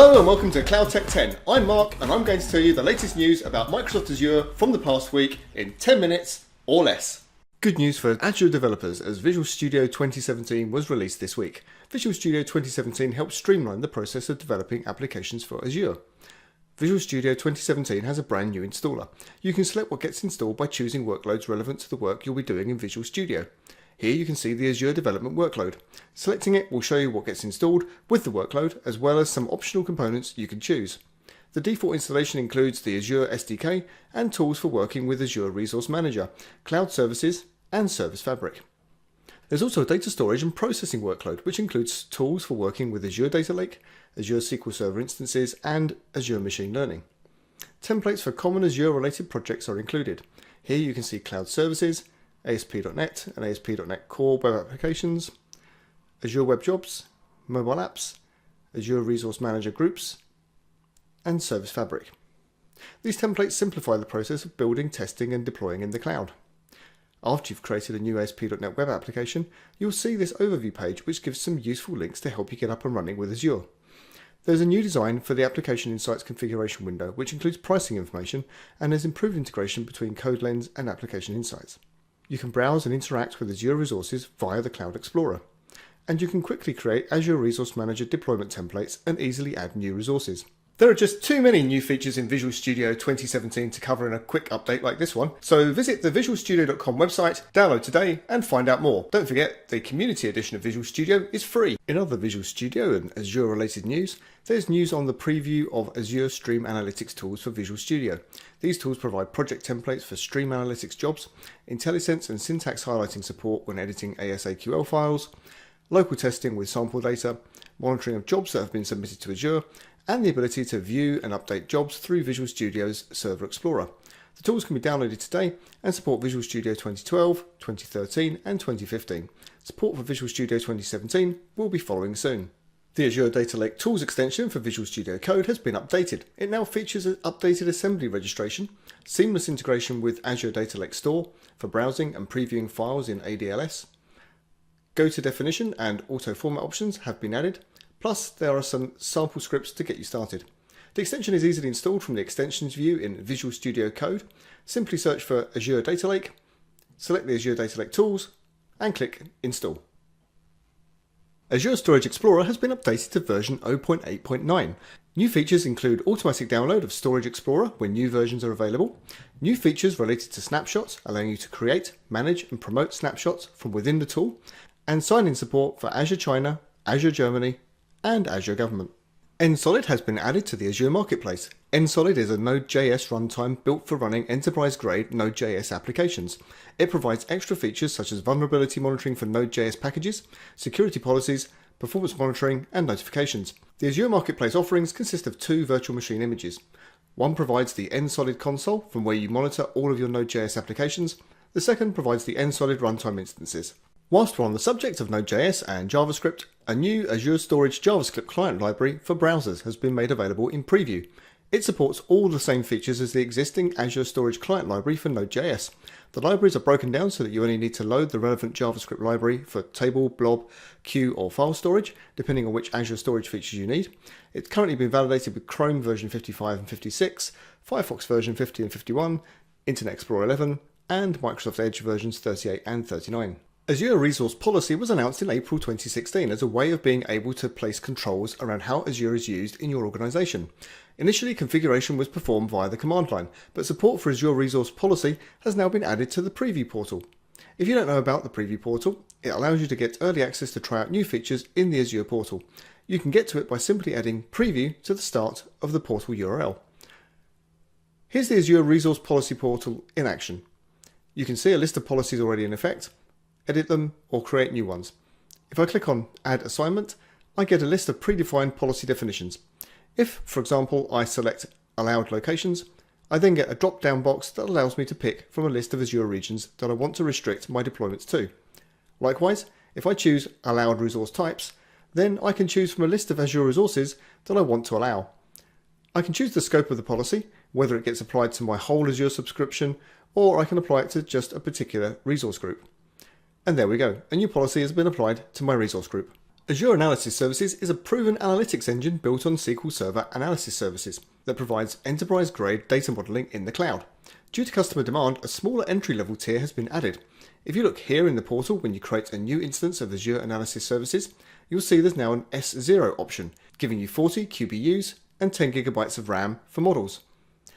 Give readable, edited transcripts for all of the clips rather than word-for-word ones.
Hello and welcome to Cloud Tech 10. I'm Mark and I'm going to tell you the latest news about Microsoft Azure from the past week in 10 minutes or less. Good news for Azure developers as Visual Studio 2017 was released this week. Visual Studio 2017 helps streamline the process of developing applications for Azure. Visual Studio 2017 has a brand new installer. You can select what gets installed by choosing workloads relevant to the work you'll be doing in Visual Studio. Here you can see the Azure development workload. Selecting it will show you what gets installed with the workload, as well as some optional components you can choose. The default installation includes the Azure SDK and tools for working with Azure Resource Manager, Cloud Services, and Service Fabric. There's also a data storage and processing workload, which includes tools for working with Azure Data Lake, Azure SQL Server instances, and Azure Machine Learning. Templates for common Azure-related projects are included. Here you can see Cloud Services, ASP.NET and ASP.NET Core web applications, Azure Web Jobs, mobile apps, Azure Resource Manager groups, and Service Fabric. These templates simplify the process of building, testing, and deploying in the cloud. After you've created a new ASP.NET web application, you'll see this overview page which gives some useful links to help you get up and running with Azure. There's a new design for the Application Insights configuration window which includes pricing information and has improved integration between CodeLens and Application Insights. You can browse and interact with Azure resources via the Cloud Explorer. And you can quickly create Azure Resource Manager deployment templates and easily add new resources. There are just too many new features in Visual Studio 2017 to cover in a quick update like this one, so visit the visualstudio.com website, download today and find out more. Don't forget, the Community Edition of Visual Studio is free. In other Visual Studio and Azure related news, there's news on the preview of Azure Stream Analytics tools for Visual Studio. These tools provide project templates for Stream Analytics jobs, IntelliSense and syntax highlighting support when editing ASAQL files, local testing with sample data, monitoring of jobs that have been submitted to Azure, and the ability to view and update jobs through Visual Studio's Server Explorer. The tools can be downloaded today and support Visual Studio 2012, 2013 and 2015. Support for Visual Studio 2017 will be following soon. The Azure Data Lake Tools extension for Visual Studio Code has been updated. It now features an updated assembly registration, seamless integration with Azure Data Lake Store for browsing and previewing files in ADLS. Go-to definition and auto-format options have been added. Plus, there are some sample scripts to get you started. The extension is easily installed from the Extensions view in Visual Studio Code. Simply search for Azure Data Lake, select the Azure Data Lake tools, and click Install. Azure Storage Explorer has been updated to version 0.8.9. New features include automatic download of Storage Explorer when new versions are available, new features related to snapshots allowing you to create, manage, and promote snapshots from within the tool, and sign-in support for Azure China, Azure Germany, and Azure Government. NSolid has been added to the Azure Marketplace. NSolid is a Node.js runtime built for running enterprise-grade Node.js applications. It provides extra features such as vulnerability monitoring for Node.js packages, security policies, performance monitoring, and notifications. The Azure Marketplace offerings consist of two virtual machine images. One provides the NSolid console from where you monitor all of your Node.js applications. The second provides the NSolid runtime instances. Whilst we're on the subject of Node.js and JavaScript, a new Azure Storage JavaScript client library for browsers has been made available in preview. It supports all the same features as the existing Azure Storage client library for Node.js. The libraries are broken down so that you only need to load the relevant JavaScript library for table, blob, queue or file storage, depending on which Azure Storage features you need. It's currently been validated with Chrome version 55 and 56, Firefox version 50 and 51, Internet Explorer 11, and Microsoft Edge versions 38 and 39. Azure Resource Policy was announced in April 2016 as a way of being able to place controls around how Azure is used in your organization. Initially, configuration was performed via the command line, but support for Azure Resource Policy has now been added to the Preview portal. If you don't know about the Preview portal, it allows you to get early access to try out new features in the Azure portal. You can get to it by simply adding Preview to the start of the portal URL. Here's the Azure Resource Policy portal in action. You can see a list of policies already in effect, edit them, or create new ones. If I click on Add Assignment, I get a list of predefined policy definitions. If, for example, I select Allowed Locations, I then get a drop-down box that allows me to pick from a list of Azure regions that I want to restrict my deployments to. Likewise, if I choose Allowed Resource Types, then I can choose from a list of Azure resources that I want to allow. I can choose the scope of the policy, whether it gets applied to my whole Azure subscription, or I can apply it to just a particular resource group. And there we go, a new policy has been applied to my resource group. Azure Analysis Services is a proven analytics engine built on SQL Server Analysis Services that provides enterprise-grade data modeling in the cloud. Due to customer demand, a smaller entry-level tier has been added. If you look here in the portal when you create a new instance of Azure Analysis Services, you'll see there's now an S0 option, giving you 40 QBUs and 10 GB of RAM for models.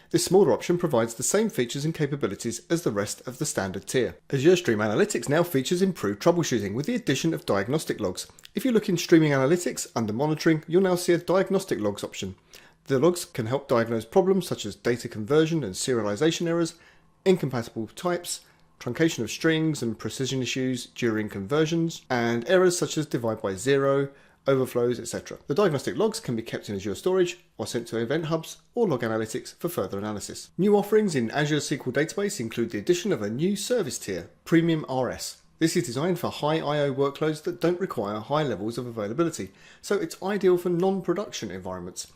This smaller option provides the same features and capabilities as the rest of the standard tier. Azure Stream Analytics now features improved troubleshooting with the addition of diagnostic logs. If you look in Streaming Analytics under Monitoring, you'll now see a diagnostic logs option. The logs can help diagnose problems such as data conversion and serialization errors, incompatible types, truncation of strings and precision issues during conversions, and errors such as divide by zero, overflows, etc. The diagnostic logs can be kept in Azure Storage or sent to Event Hubs or Log Analytics for further analysis. New offerings in Azure SQL Database include the addition of a new service tier, Premium RS. This is designed for high I/O workloads that don't require high levels of availability, so it's ideal for non-production environments.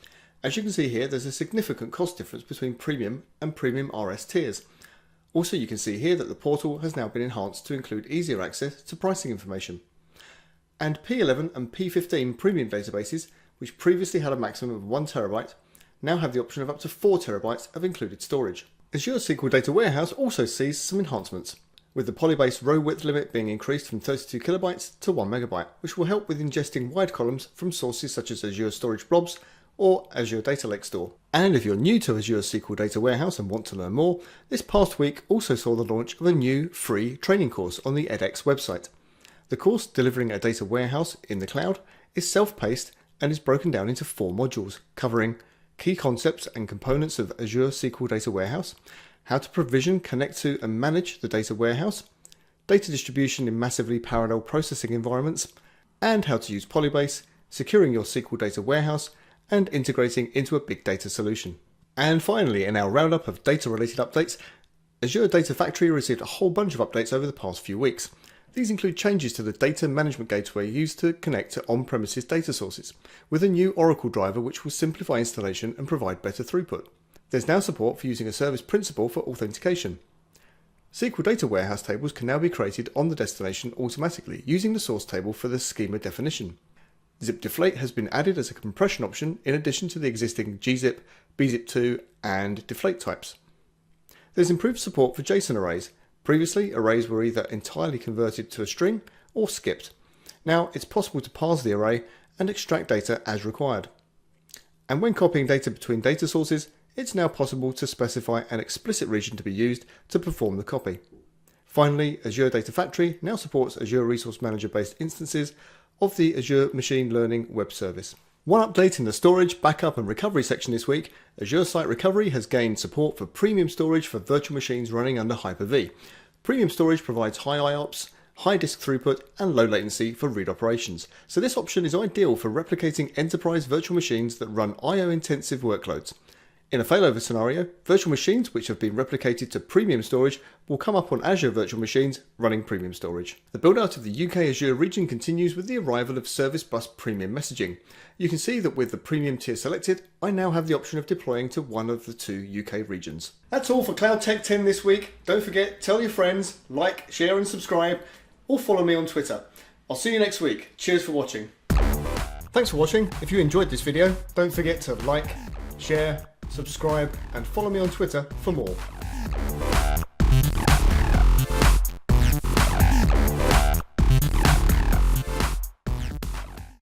As you can see here, there's a significant cost difference between Premium and Premium RS tiers. Also, you can see here that the portal has now been enhanced to include easier access to pricing information. And P11 and P15 premium databases, which previously had a maximum of 1 TB, now have the option of up to 4 TB of included storage. Azure SQL Data Warehouse also sees some enhancements, with the Polybase row width limit being increased from 32 KB to 1 MB, which will help with ingesting wide columns from sources such as Azure Storage Blobs or Azure Data Lake Store. And if you're new to Azure SQL Data Warehouse and want to learn more, this past week also saw the launch of a new free training course on the edX website. The course, Delivering a Data Warehouse in the Cloud, is self-paced and is broken down into 4 modules, covering key concepts and components of Azure SQL Data Warehouse, how to provision, connect to and manage the data warehouse, data distribution in massively parallel processing environments, and how to use Polybase, securing your SQL Data Warehouse, and integrating into a big data solution. And finally, in our roundup of data-related updates, Azure Data Factory received a whole bunch of updates over the past few weeks. These include changes to the data management gateway used to connect to on-premises data sources, with a new Oracle driver which will simplify installation and provide better throughput. There's now support for using a service principal for authentication. SQL Data Warehouse tables can now be created on the destination automatically using the source table for the schema definition. Zip Deflate has been added as a compression option in addition to the existing gzip, bzip2 and deflate types. There's improved support for JSON arrays. Previously, arrays were either entirely converted to a string or skipped. Now it's possible to parse the array and extract data as required. And when copying data between data sources, it's now possible to specify an explicit region to be used to perform the copy. Finally, Azure Data Factory now supports Azure Resource Manager-based instances of the Azure Machine Learning Web Service. One update in the storage, backup and recovery section this week, Azure Site Recovery has gained support for premium storage for virtual machines running under Hyper-V. Premium storage provides high IOPS, high disk throughput and low latency for read operations, so this option is ideal for replicating enterprise virtual machines that run IO-intensive workloads. In a failover scenario, virtual machines which have been replicated to premium storage will come up on Azure virtual machines running premium storage. The build-out of the UK Azure region continues with the arrival of Service Bus Premium messaging. You can see that with the premium tier selected, I now have the option of deploying to one of the 2 UK regions. That's all for Cloud Tech 10 this week. Don't forget, tell your friends, like, share and subscribe, or follow me on Twitter. I'll see you next week. Cheers for watching. Thanks for watching. If you enjoyed this video, don't forget to like, share, subscribe and follow me on Twitter for more.